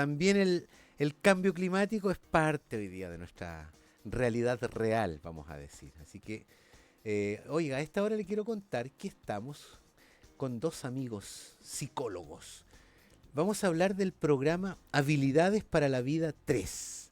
también el cambio climático es parte hoy día de nuestra realidad real, vamos a decir. Así que, oiga, a esta hora le quiero contar que estamos con dos amigos psicólogos. Vamos a hablar del programa Habilidades para la Vida 3.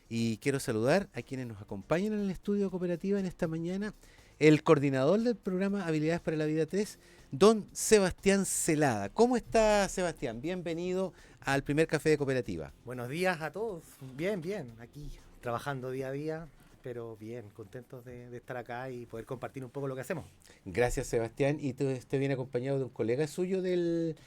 Y quiero saludar a quienes nos acompañan en el estudio cooperativa en esta mañana. El coordinador del programa Habilidades para la Vida 3, don Sebastián Celada. ¿Cómo está, Sebastián? Bienvenido al primer café de cooperativa. Buenos días a todos. Bien, bien. Aquí trabajando día a día, pero bien, contentos de estar acá y poder compartir un poco lo que hacemos. Gracias, Sebastián. Y usted viene acompañado de un colega suyo del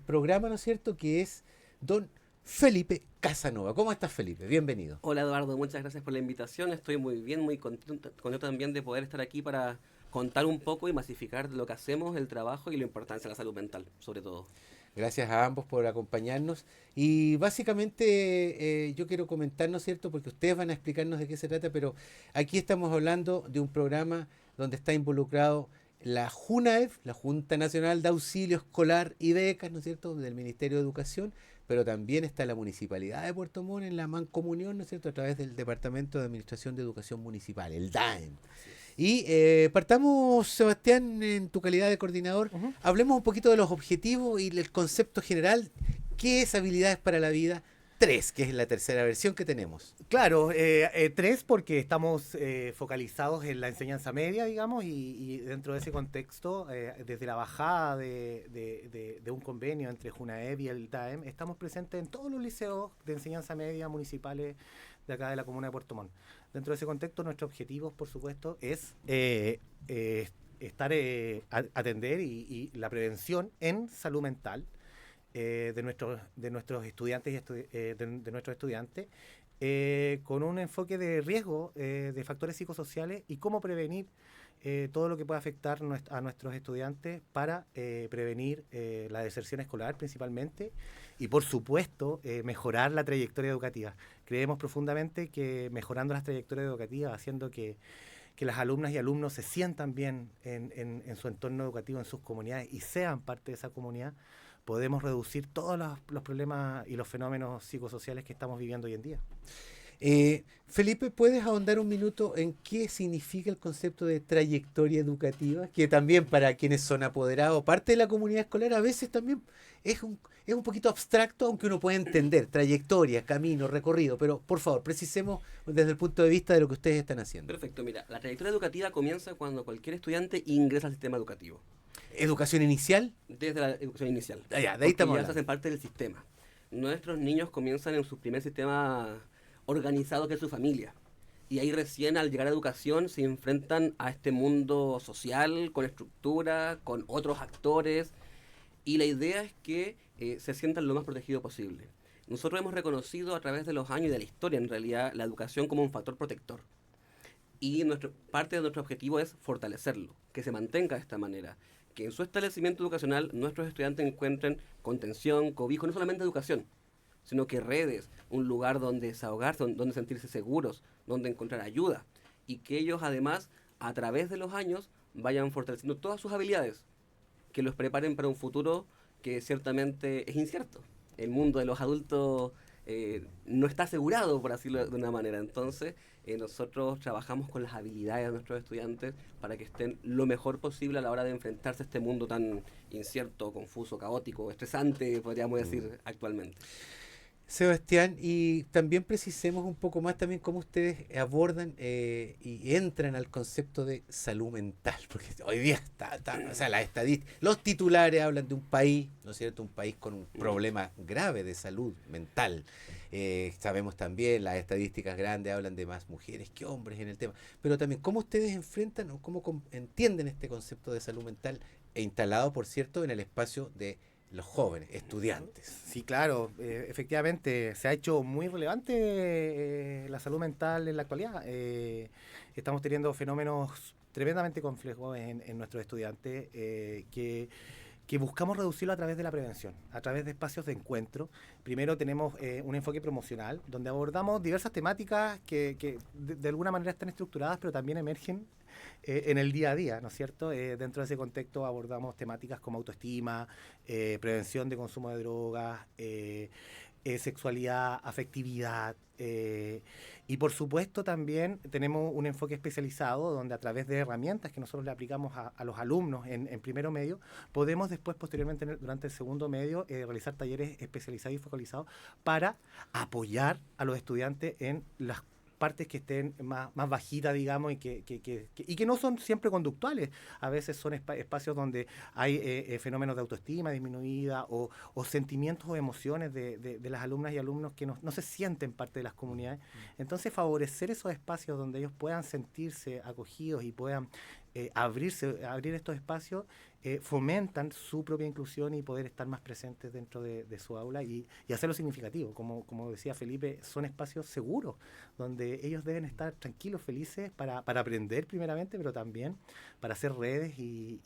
programa, ¿no es cierto? Que es don Felipe Casanova. ¿Cómo estás, Felipe? Bienvenido. Hola Eduardo, muchas gracias por la invitación. Estoy muy bien, muy contento también de poder estar aquí para contar un poco y masificar lo que hacemos, el trabajo y la importancia de la salud mental, sobre todo. Gracias a ambos por acompañarnos. Y básicamente yo quiero comentar, ¿no es cierto? Porque ustedes van a explicarnos de qué se trata, pero aquí estamos hablando de un programa donde está involucrado la JUNAEF, la Junta Nacional de Auxilio Escolar y Becas, ¿no es cierto?, del Ministerio de Educación, pero también está la Municipalidad de Puerto Montt en la mancomunión, ¿no es cierto?, a través del Departamento de Administración de Educación Municipal, el DAEM. Y partamos, Sebastián, en tu calidad de coordinador. Ujú. Hablemos un poquito de los objetivos y el concepto general. ¿Qué es Habilidades para la Vida 3, que es la tercera versión que tenemos? Claro, tres porque estamos focalizados en la enseñanza media, digamos, y dentro de ese contexto, desde la bajada de un convenio entre JUNAEB y el DAEM, estamos presentes en todos los liceos de enseñanza media municipales de acá de la comuna de Puerto Montt. Dentro de ese contexto, nuestro objetivo, por supuesto, es atender y la prevención en salud mental de nuestros estudiantes de nuestros estudiantes con un enfoque de riesgo de factores psicosociales y cómo prevenir todo lo que pueda afectar a nuestros estudiantes para prevenir la deserción escolar principalmente y por supuesto mejorar la trayectoria educativa. Creemos profundamente que mejorando las trayectorias educativas, haciendo que las alumnas y alumnos se sientan bien en su entorno educativo, en sus comunidades y sean parte de esa comunidad, podemos reducir todos los problemas y los fenómenos psicosociales que estamos viviendo hoy en día. Felipe, ¿puedes ahondar un minuto en qué significa el concepto de trayectoria educativa? Que también para quienes son apoderados, parte de la comunidad escolar, a veces también es un poquito abstracto, aunque uno puede entender trayectoria, camino, recorrido, pero por favor, precisemos desde el punto de vista de lo que ustedes están haciendo. Perfecto, mira, la trayectoria educativa comienza cuando cualquier estudiante ingresa al sistema educativo, ¿Educación inicial? desde la educación inicial, Allá, de ahí porque estamos ya se hacen hablando. parte del sistema. Nuestros niños comienzan en su primer sistema organizado que es su familia. Y ahí recién al llegar a educación se enfrentan a este mundo social, con estructura, con otros actores. Y la idea es que se sientan lo más protegido posible. Nosotros hemos reconocido a través de los años y de la historia, en realidad, la educación como un factor protector. Y parte de nuestro objetivo es fortalecerlo, que se mantenga de esta manera. Que en su establecimiento educacional nuestros estudiantes encuentren contención, cobijo, no solamente educación, sino que redes, un lugar donde desahogarse, donde sentirse seguros, donde encontrar ayuda. Y que ellos además, a través de los años, vayan fortaleciendo todas sus habilidades, que los preparen para un futuro que ciertamente es incierto. El mundo de los adultos no está asegurado, por decirlo de una manera. Entonces, nosotros trabajamos con las habilidades de nuestros estudiantes para que estén lo mejor posible a la hora de enfrentarse a este mundo tan incierto, confuso, caótico, estresante, podríamos decir actualmente. Sebastián, y también precisemos un poco más también cómo ustedes abordan y entran al concepto de salud mental, porque hoy día o sea, las estadísticas, los titulares hablan de un país, ¿no es cierto?, un país con un problema grave de salud mental. Sabemos también, las estadísticas grandes hablan de más mujeres que hombres en el tema, pero también cómo ustedes enfrentan o cómo entienden este concepto de salud mental e instalado, por cierto, en el espacio de los jóvenes, estudiantes. Sí, claro, efectivamente se ha hecho muy relevante la salud mental en la actualidad. Estamos teniendo fenómenos tremendamente complejos en nuestros estudiantes que buscamos reducirlo a través de la prevención, a través de espacios de encuentro. Primero tenemos un enfoque promocional, donde abordamos diversas temáticas que de alguna manera están estructuradas, pero también emergen en el día a día, ¿no es cierto? Dentro de ese contexto abordamos temáticas como autoestima, prevención de consumo de drogas, sexualidad, afectividad. Y por supuesto también tenemos un enfoque especializado donde a través de herramientas que nosotros le aplicamos a los alumnos en primero medio, podemos después, posteriormente, durante el segundo medio, realizar talleres especializados y focalizados para apoyar a los estudiantes en las partes que estén más bajitas, digamos, y que no son siempre conductuales. A veces son espacios donde hay fenómenos de autoestima disminuida o sentimientos o emociones de las alumnas y alumnos que no se sienten parte de las comunidades. Entonces, favorecer esos espacios donde ellos puedan sentirse acogidos y puedan abrir estos espacios, fomentan su propia inclusión y poder estar más presentes dentro de su aula y hacerlo significativo. Como decía Felipe, son espacios seguros donde ellos deben estar tranquilos, felices para aprender primeramente, pero también para hacer redes y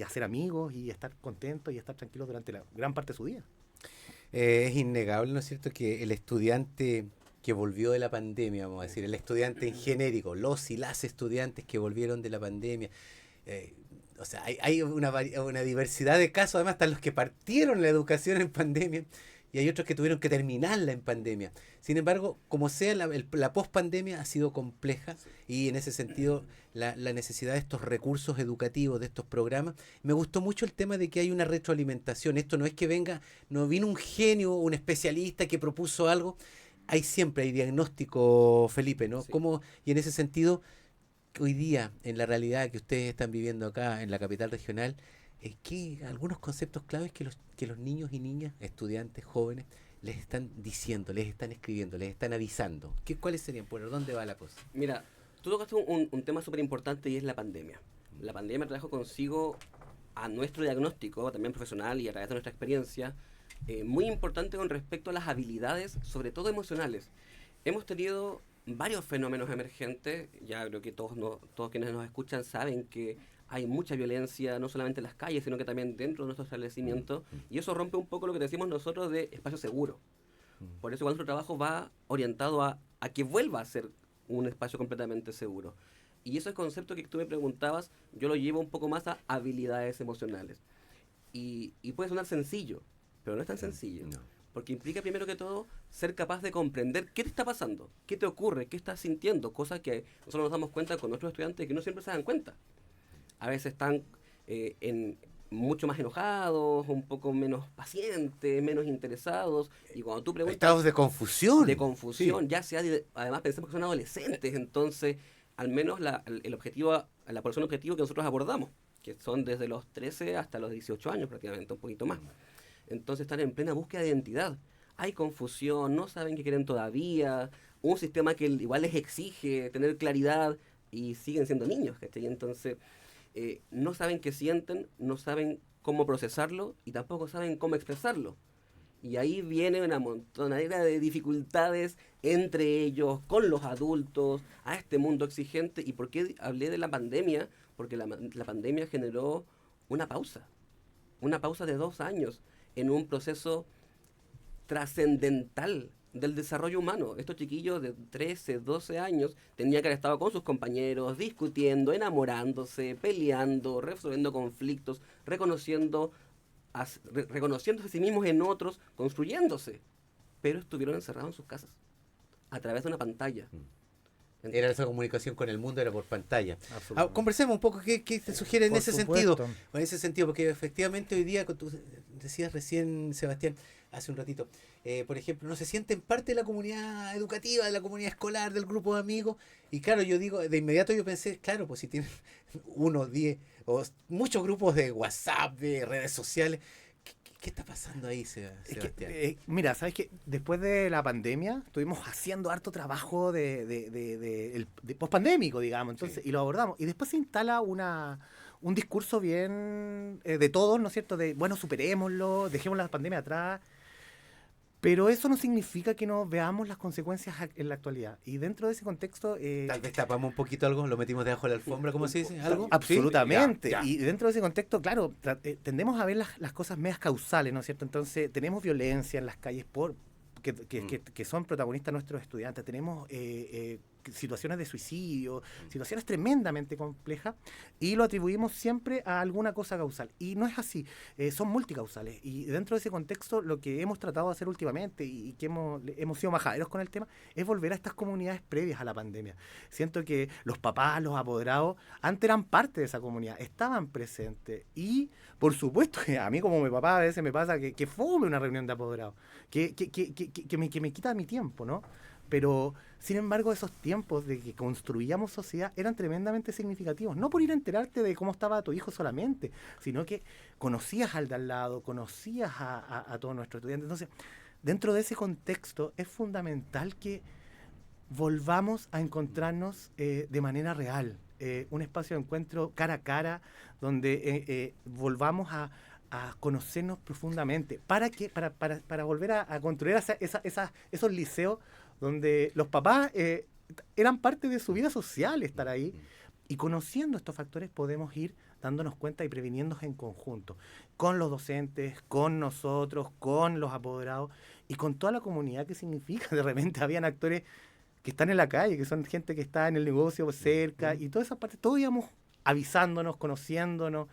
hacer amigos y estar contentos y estar tranquilos durante la gran parte de su día. Es innegable, ¿no es cierto?, que el estudiante que volvió de la pandemia, vamos a decir, el estudiante en genérico, los y las estudiantes que volvieron de la pandemia, o sea, hay una diversidad de casos. Además están los que partieron la educación en pandemia y hay otros que tuvieron que terminarla en pandemia. Sin embargo, como sea, la pospandemia ha sido compleja y en ese sentido la necesidad de estos recursos educativos, de estos programas. Me gustó mucho el tema de que hay una retroalimentación. Esto no es que no vino un genio, un especialista que propuso algo. Siempre hay diagnóstico, Felipe, ¿no? Sí. Y en ese sentido, hoy día, en la realidad que ustedes están viviendo acá en la capital regional, que algunos conceptos claves que los niños y niñas, estudiantes, jóvenes, les están diciendo, les están escribiendo, les están avisando. ¿Cuáles serían? ¿Por dónde va la cosa? Mira, tú tocaste un tema súper importante y es la pandemia. La pandemia trajo consigo a nuestro diagnóstico, también profesional y a través de nuestra experiencia, muy importante con respecto a las habilidades, sobre todo emocionales. Hemos tenido varios fenómenos emergentes. Ya creo que todos quienes nos escuchan saben que hay mucha violencia, no solamente en las calles, sino que también dentro de nuestros establecimientos, y eso rompe un poco lo que decimos nosotros de espacio seguro. Por eso nuestro trabajo va orientado a que vuelva a ser un espacio completamente seguro. Y ese concepto que tú me preguntabas, yo lo llevo un poco más a habilidades emocionales. Y puede sonar sencillo, pero no es tan sencillo. No. Porque implica primero que todo ser capaz de comprender qué te está pasando, qué te ocurre, qué estás sintiendo, cosas que nosotros nos damos cuenta con nuestros estudiantes que no siempre se dan cuenta. A veces están mucho más enojados, un poco menos pacientes, menos interesados, y cuando tú preguntas... Estados de confusión. De confusión, Sí. ya sea, además pensamos que son adolescentes, entonces al menos el objetivo, la población objetivo que nosotros abordamos, que son desde los 13 hasta los 18 años prácticamente, un poquito más. Entonces están en plena búsqueda de identidad. Hay confusión, no saben qué quieren todavía, un sistema que igual les exige tener claridad y siguen siendo niños, ¿cachai? Entonces no saben qué sienten, no saben cómo procesarlo y tampoco saben cómo expresarlo. Y ahí viene una montonera de dificultades entre ellos, con los adultos, a este mundo exigente. ¿Y por qué hablé de la pandemia? Porque la pandemia generó una pausa de 2 años en un proceso trascendental del desarrollo humano. Estos chiquillos de 13, 12 años tenían que haber estado con sus compañeros, discutiendo, enamorándose, peleando, resolviendo conflictos, reconociéndose a sí mismos en otros, construyéndose. Pero estuvieron encerrados en sus casas, a través de una pantalla. Era esa comunicación con el mundo, era por pantalla. Absolutamente. Conversemos un poco, ¿qué te sugiere en Por ese supuesto. sentido? En ese sentido, porque efectivamente hoy día, como tú decías recién, Sebastián, hace un ratito, por ejemplo, no se sienten parte de la comunidad educativa, de la comunidad escolar, del grupo de amigos. Y claro, yo digo, de inmediato yo pensé, claro, pues si tienen 1, 10 o muchos grupos de WhatsApp, de redes sociales, ¿qué está pasando ahí, Sebastián? Mira, sabes que después de la pandemia estuvimos haciendo harto trabajo de pospandémico, digamos, entonces, Sí. y lo abordamos. Y después se instala un discurso bien de todos, ¿no es cierto? De, bueno, superémoslo, dejemos la pandemia atrás. Pero eso no significa que no veamos las consecuencias en la actualidad. Y dentro de ese contexto... Tal vez tapamos un poquito algo, lo metimos debajo de la alfombra, ¿cómo se dice? ¿Algo? Absolutamente. Sí, ya. Y dentro de ese contexto, claro, tendemos a ver las cosas medias causales, ¿no es cierto? Entonces, tenemos violencia en las calles que son protagonistas nuestros estudiantes. Tenemos situaciones de suicidio, situaciones tremendamente complejas, y lo atribuimos siempre a alguna cosa causal. Y no es así, son multicausales. Y dentro de ese contexto, lo que hemos tratado de hacer últimamente y que hemos sido majaderos con el tema, es volver a estas comunidades previas a la pandemia. Siento que los papás, los apoderados, antes eran parte de esa comunidad, estaban presentes. Y, por supuesto, que a mí como mi papá a veces me pasa que fome una reunión de apoderados, que me quita mi tiempo, ¿no? Pero, sin embargo, esos tiempos de que construíamos sociedad eran tremendamente significativos. No por ir a enterarte de cómo estaba tu hijo solamente, sino que conocías al de al lado, conocías a todos nuestros estudiantes. Entonces, dentro de ese contexto, es fundamental que volvamos a encontrarnos de manera real. Un espacio de encuentro cara a cara, donde volvamos a conocernos profundamente. Para volver a construir esos liceos donde los papás eran parte de su vida social estar ahí, y conociendo estos factores podemos ir dándonos cuenta y previniéndonos en conjunto, con los docentes, con nosotros, con los apoderados y con toda la comunidad que significa. De repente habían actores que están en la calle, que son gente que está en el negocio cerca, y toda esa parte, todos íbamos avisándonos, conociéndonos.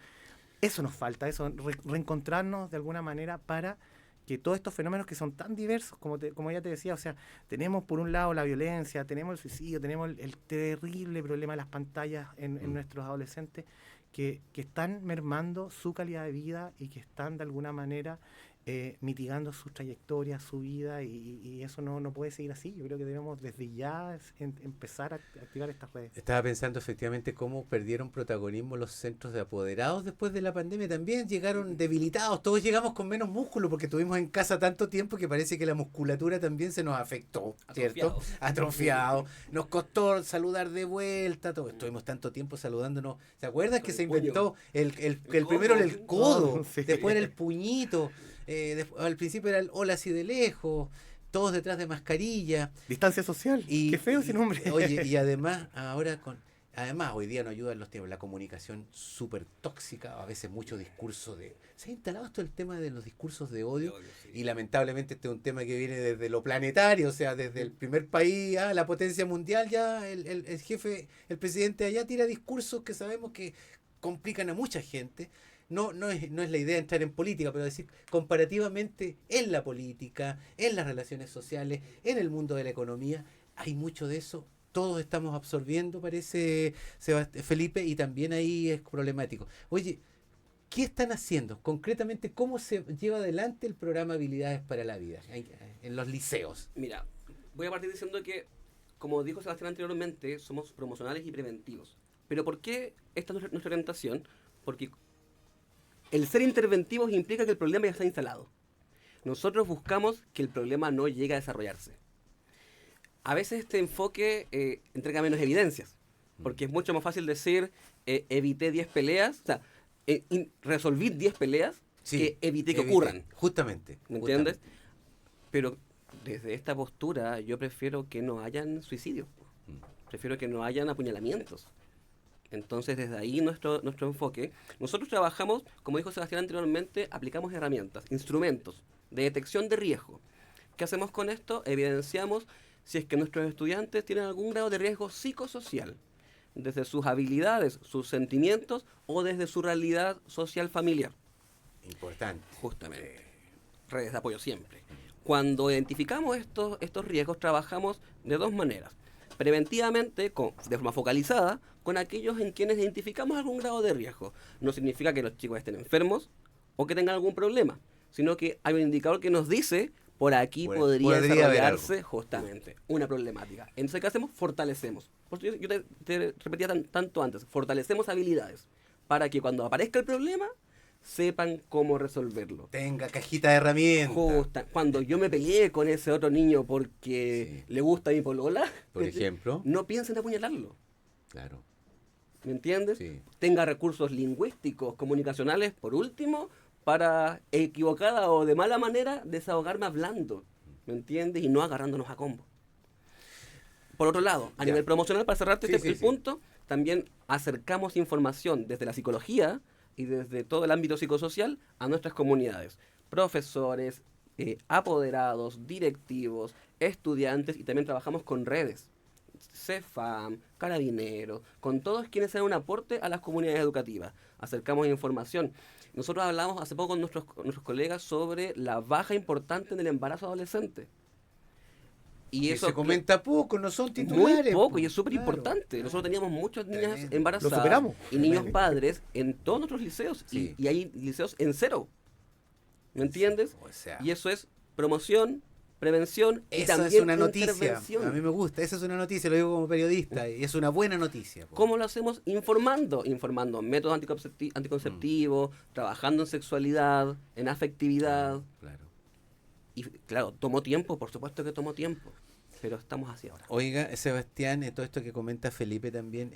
Eso nos falta, eso, reencontrarnos de alguna manera para que todos estos fenómenos que son tan diversos, como ya te decía, o sea, tenemos por un lado la violencia, tenemos el suicidio, tenemos el terrible problema de las pantallas en nuestros adolescentes, que están mermando su calidad de vida y que están de alguna manera mitigando sus trayectorias, su vida, y eso no puede seguir así. Yo creo que debemos desde ya empezar a activar estas redes. Estaba pensando efectivamente cómo perdieron protagonismo los centros de apoderados después de la pandemia. También llegaron debilitados, todos llegamos con menos músculo porque estuvimos en casa tanto tiempo que parece que la musculatura también se nos afectó, ¿cierto? Atrofiado. Nos costó saludar de vuelta, todo. Estuvimos tanto tiempo saludándonos. ¿Se acuerdan que se inventó el primero era el codo, sí. Después era el puñito? Al principio era el hola así de lejos, todos detrás de mascarilla. Distancia social, qué feo ese nombre. Oye, y además, además hoy día nos ayudan los tiempos, la comunicación súper tóxica, a veces mucho discurso se ha instalado esto el tema de los discursos de odio, sí. Y lamentablemente este es un tema que viene desde lo planetario, o sea, desde el primer país, la potencia mundial, ya el jefe, el presidente allá tira discursos que sabemos que complican a mucha gente. No es la idea entrar en política, pero decir comparativamente en la política, en las relaciones sociales, en el mundo de la economía, hay mucho de eso. Todos estamos absorbiendo, parece, Felipe, y también ahí es problemático. Oye, ¿qué están haciendo? Concretamente, ¿cómo se lleva adelante el programa Habilidades para la Vida en los liceos? Mira, voy a partir diciendo que, como dijo Sebastián anteriormente, somos promocionales y preventivos. ¿Pero por qué esta es nuestra orientación? Porque el ser interventivos implica que el problema ya está instalado. Nosotros buscamos que el problema no llegue a desarrollarse. A veces este enfoque entrega menos evidencias, porque es mucho más fácil decir evité 10 peleas, o sea, resolví 10 peleas, sí, que evité que ocurran. Justamente. ¿Me entiendes? Pero desde esta postura yo prefiero que no hayan suicidios, prefiero que no hayan apuñalamientos. Entonces, desde ahí nuestro enfoque. Nosotros trabajamos, como dijo Sebastián anteriormente, aplicamos herramientas, instrumentos de detección de riesgo. ¿Qué hacemos con esto? Evidenciamos si es que nuestros estudiantes tienen algún grado de riesgo psicosocial, desde sus habilidades, sus sentimientos o desde su realidad social familiar. Importante. Justamente. Redes de apoyo siempre. Cuando identificamos estos riesgos, trabajamos de dos maneras. Preventivamente, de forma focalizada, con aquellos en quienes identificamos algún grado de riesgo. No significa que los chicos estén enfermos o que tengan algún problema, sino que hay un indicador que nos dice, por aquí podría desarrollarse justamente una problemática. Entonces, ¿qué hacemos? Fortalecemos. Por eso yo te repetía tanto antes, fortalecemos habilidades para que cuando aparezca el problema, sepan cómo resolverlo. Tenga cajita de herramientas. Cuando yo me peleé con ese otro niño porque le gusta mi polola, por ejemplo, no piensen en apuñalarlo. Claro. ¿Me entiendes? Sí. Tenga recursos lingüísticos, comunicacionales, por último, para equivocada o de mala manera desahogarme hablando. ¿Me entiendes? Y no agarrándonos a combo. Por otro lado, a nivel promocional, para cerrarte el punto, también acercamos información desde la psicología y desde todo el ámbito psicosocial a nuestras comunidades. Profesores, apoderados, directivos, estudiantes, y también trabajamos con redes CEFAM, Carabineros, con todos quienes hacen un aporte a las comunidades educativas. Acercamos información. Nosotros hablamos hace poco con nuestros colegas sobre la baja importante en el embarazo adolescente. Y Que eso se comenta poco, no son muy titulares. poco, y es súper Claro, importante. claro. Nosotros teníamos muchas niñas Tremendo. embarazadas Lo superamos. y niños padres en todos nuestros liceos. Sí. Y hay liceos en cero. ¿Me entiendes? O sea, Y eso es promoción, prevención y esa también es una noticia. intervención. A mí me gusta, esa es una noticia, lo digo como periodista, y es una buena noticia. po. ¿Cómo lo hacemos? Informando métodos anticonceptivos, trabajando en sexualidad, en afectividad. Claro. Y claro, tomó tiempo, por supuesto que tomó tiempo, pero estamos así ahora. Oiga, Sebastián, todo esto que comenta Felipe también,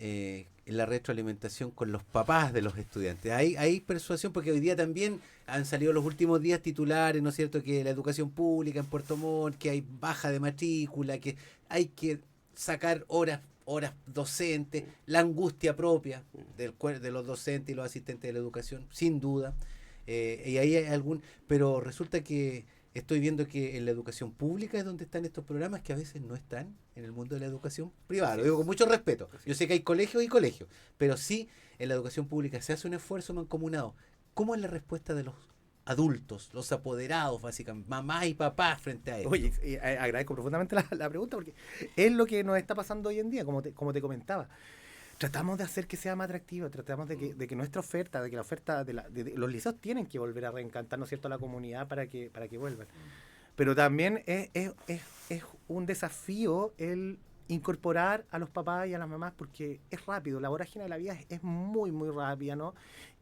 la retroalimentación con los papás de los estudiantes. Hay persuasión, porque hoy día también han salido los últimos días titulares, ¿no es cierto?, que la educación pública en Puerto Montt, que hay baja de matrícula, que hay que sacar horas docentes, la angustia propia de los docentes y los asistentes de la educación, sin duda. Y ahí hay pero resulta que estoy viendo que en la educación pública es donde están estos programas que a veces no están en el mundo de la educación privada. Lo digo con mucho respeto. Yo sé que hay colegios y colegios, pero sí en la educación pública se hace un esfuerzo mancomunado. ¿Cómo es la respuesta de los adultos, los apoderados, básicamente, mamá y papá frente a ello? Oye, agradezco profundamente la pregunta porque es lo que nos está pasando hoy en día, como te comentaba. Tratamos de hacer que sea más atractivo, tratamos de que nuestra oferta, de que la oferta de los liceos tienen que volver a reencantar, ¿no es cierto?, a la comunidad para que vuelvan. Pero también es un desafío el incorporar a los papás y a las mamás porque es rápido, la vorágine de la vida es muy, muy rápida, ¿no?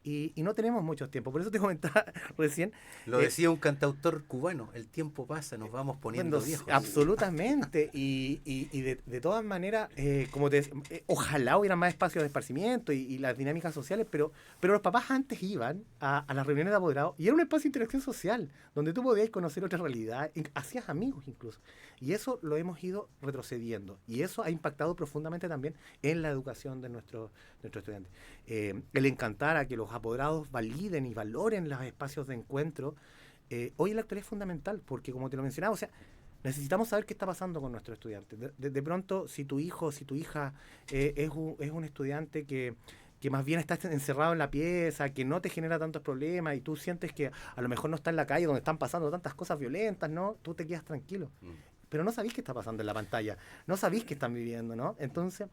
Y no tenemos mucho tiempo. Por eso te comentaba recién. Lo decía un cantautor cubano, el tiempo pasa, nos vamos poniendo Bueno, viejos. absolutamente. Y de todas maneras, como te decía, ojalá hubiera más espacios de esparcimiento y las dinámicas sociales, pero los papás antes iban a las reuniones de apoderados y era un espacio de interacción social, donde tú podías conocer otra realidad, hacías amigos incluso. Y eso lo hemos ido retrocediendo. Y eso ha impactado profundamente también en la educación de nuestros estudiantes. El encantar a que los apoderados validen y valoren los espacios de encuentro, hoy en la actualidad es fundamental, porque como te lo mencionaba, o sea, necesitamos saber qué está pasando con nuestros estudiantes. De pronto, si tu hijo, si tu hija es un estudiante que más bien está encerrado en la pieza, que no te genera tantos problemas y tú sientes que a lo mejor no está en la calle donde están pasando tantas cosas violentas, ¿no? Tú te quedas tranquilo. Pero no sabís qué está pasando en la pantalla, no sabís qué están viviendo, ¿no? Entonces,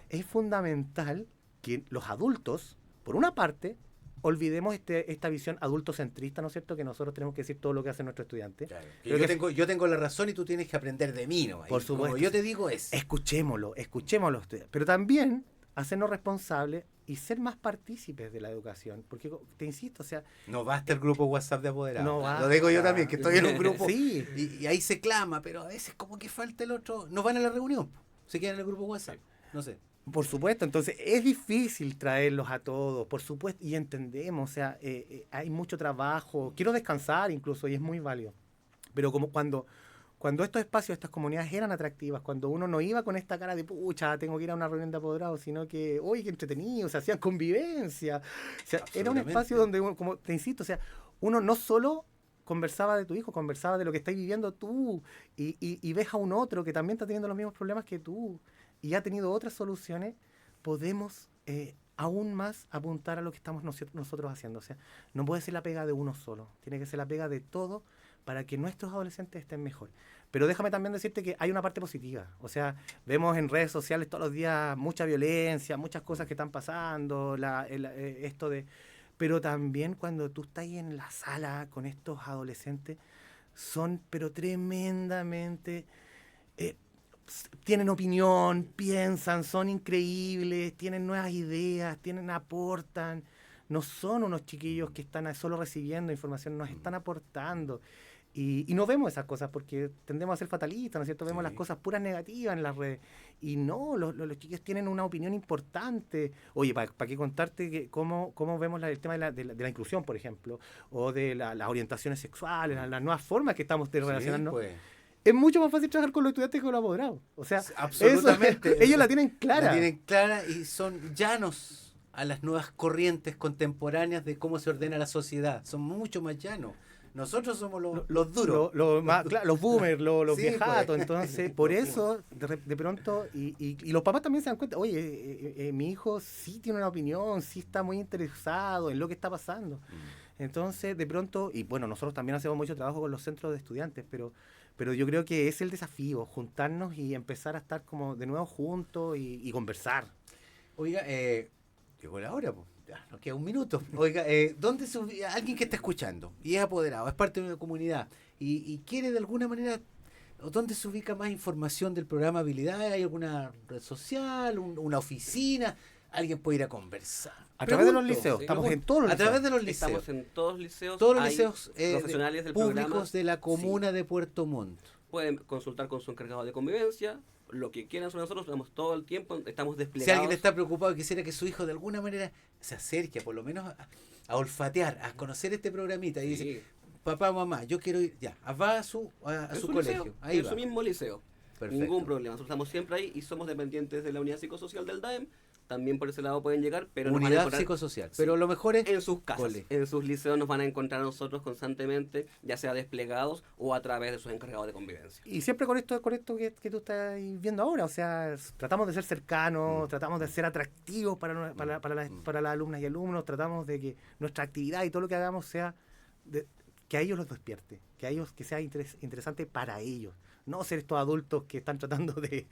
es fundamental que los adultos, por una parte, olvidemos esta visión adultocentrista, ¿no es cierto?, que nosotros tenemos que decir todo lo que hace nuestro estudiante. Claro. Yo tengo la razón y tú tienes que aprender de mí, ¿no? Por supuesto. Como yo te digo es... Escuchémoslo, pero también hacernos responsables y ser más partícipes de la educación, porque te insisto, o sea... No basta el grupo WhatsApp de apoderados. No basta. Lo digo yo también, que estoy en un grupo Sí. y ahí se clama, pero a veces como que falta el otro... No van a la reunión, se quedan en el grupo WhatsApp, no sé. Por supuesto, entonces es difícil traerlos a todos, por supuesto, y entendemos, o sea, hay mucho trabajo, quiero descansar incluso, y es muy válido, pero como cuando estos espacios, estas comunidades eran atractivas, cuando uno no iba con esta cara de pucha, tengo que ir a una reunión de apoderados, sino que, oye, qué entretenido, se hacían convivencia, o sea, era un espacio donde, como te insisto, o sea, uno no solo conversaba de tu hijo, conversaba de lo que estás viviendo tú, y ves a un otro que también está teniendo los mismos problemas que tú, y ha tenido otras soluciones, podemos aún más apuntar a lo que estamos nosotros haciendo. O sea, no puede ser la pega de uno solo, tiene que ser la pega de todo para que nuestros adolescentes estén mejor. Pero déjame también decirte que hay una parte positiva. O sea, vemos en redes sociales todos los días mucha violencia, muchas cosas que están pasando, pero también cuando tú estás ahí en la sala con estos adolescentes, son pero tremendamente... tienen opinión, piensan, son increíbles, tienen nuevas ideas, aportan. No son unos chiquillos que están solo recibiendo información, nos están aportando. Y no vemos esas cosas porque tendemos a ser fatalistas, ¿no es cierto? Vemos las cosas puras negativas en las redes. Y no, los chiquillos tienen una opinión importante. Oye, ¿para qué contarte cómo vemos el tema de la inclusión, por ejemplo? O de las orientaciones sexuales, las nuevas formas que estamos de relacionarnos. Pues. Es mucho más fácil trabajar con los estudiantes que con los apoderados. O sea, absolutamente. Ellos la tienen clara. La tienen clara y son llanos a las nuevas corrientes contemporáneas de cómo se ordena la sociedad. Son mucho más llanos. Nosotros somos los duros. Claro, los boomers, los Sí, viejatos. pues. Entonces, por eso, de pronto, y los papás también se dan cuenta, oye, mi hijo sí tiene una opinión, sí está muy interesado en lo que está pasando. Entonces, de pronto, y bueno, nosotros también hacemos mucho trabajo con los centros de estudiantes, pero yo creo que es el desafío, juntarnos y empezar a estar como de nuevo juntos y conversar. Oiga, llegó la hora, pues. Ya, nos queda un minuto. Oiga, ¿dónde alguien que está escuchando y es apoderado, es parte de una comunidad y quiere de alguna manera, ¿dónde se ubica más información del programa Habilidades? ¿Hay alguna red social, una oficina? ¿Alguien puede ir a conversar? A través de los Pregunto. liceos, Sí, estamos pregunto. en todos los A liceos. través de los liceos. Estamos en todos los liceos. Todos los hay liceos profesionales del públicos programa. de la comuna de Puerto Montt. Pueden consultar con su encargado de convivencia, lo que quieran sobre nosotros, tenemos todo el tiempo, estamos Si desplegados. alguien está preocupado y quisiera que su hijo de alguna manera se acerque, por lo menos a olfatear, a conocer este programita y dice, Sí. papá, mamá, yo quiero ir, ya, va a su En su su colegio, liceo, ahí en va. su mismo liceo. Perfecto. Ningún problema. Nosotros estamos siempre ahí y somos dependientes de la unidad psicosocial del DAEM. También por ese lado pueden llegar, pero nos van a Unidad encontrar psicosocial, Sí. pero lo mejor es en sus casas, cole. en sus liceos nos van a encontrar a nosotros constantemente, ya sea desplegados o a través de sus encargados de convivencia. Y siempre con esto que tú estás viendo ahora, o sea, tratamos de ser cercanos, tratamos de ser atractivos para las alumnas y alumnos, tratamos de que nuestra actividad y todo lo que hagamos sea que a ellos los despierte, que sea interesante para ellos. No ser estos adultos que están tratando de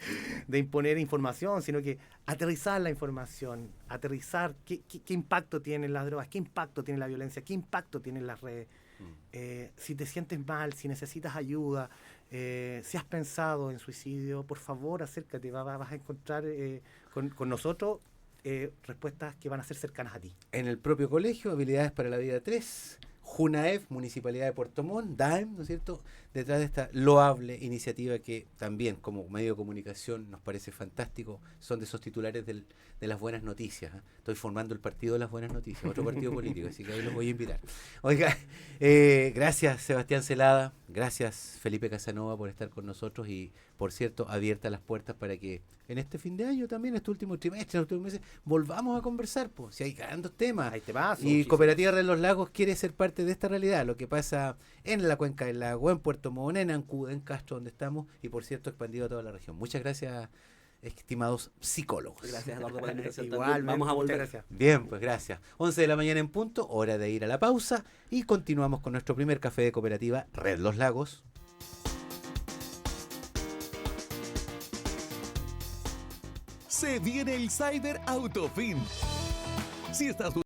imponer información, sino que aterrizar la información, aterrizar qué impacto tienen las drogas, qué impacto tiene la violencia, qué impacto tienen las redes. Si te sientes mal, si necesitas ayuda, si has pensado en suicidio, por favor acércate, vas a encontrar con nosotros respuestas que van a ser cercanas a ti. En el propio colegio, Habilidades para la Vida 3, JUNAEF, Municipalidad de Puerto Montt, DAEM, ¿no es cierto?, detrás de esta loable iniciativa que también como medio de comunicación nos parece fantástico, son de esos titulares de las buenas noticias. Estoy formando el partido de las buenas noticias, otro partido político, así que ahí los voy a invitar. Oiga, gracias Sebastián Celada, gracias Felipe Casanova por estar con nosotros y, por cierto, abiertas las puertas para que en este fin de año también, este último trimestre, en los últimos meses, volvamos a conversar, pues, si hay grandes temas. Ahí te vas. Y Cooperativa Red Los Lagos quiere ser parte de esta realidad, lo que pasa en la Cuenca del Lago, en Puerto Montt, en Ancud, en Castro, donde estamos, y por cierto expandido a toda la región. Muchas gracias, estimados psicólogos. Gracias, Eduardo, por la invitación. Igual, También vamos a volver. Gracias. Bien, pues gracias. 11 de la mañana en punto, hora de ir a la pausa y continuamos con nuestro primer café de Cooperativa Red Los Lagos. Se viene el Cyber Autofin. Si estás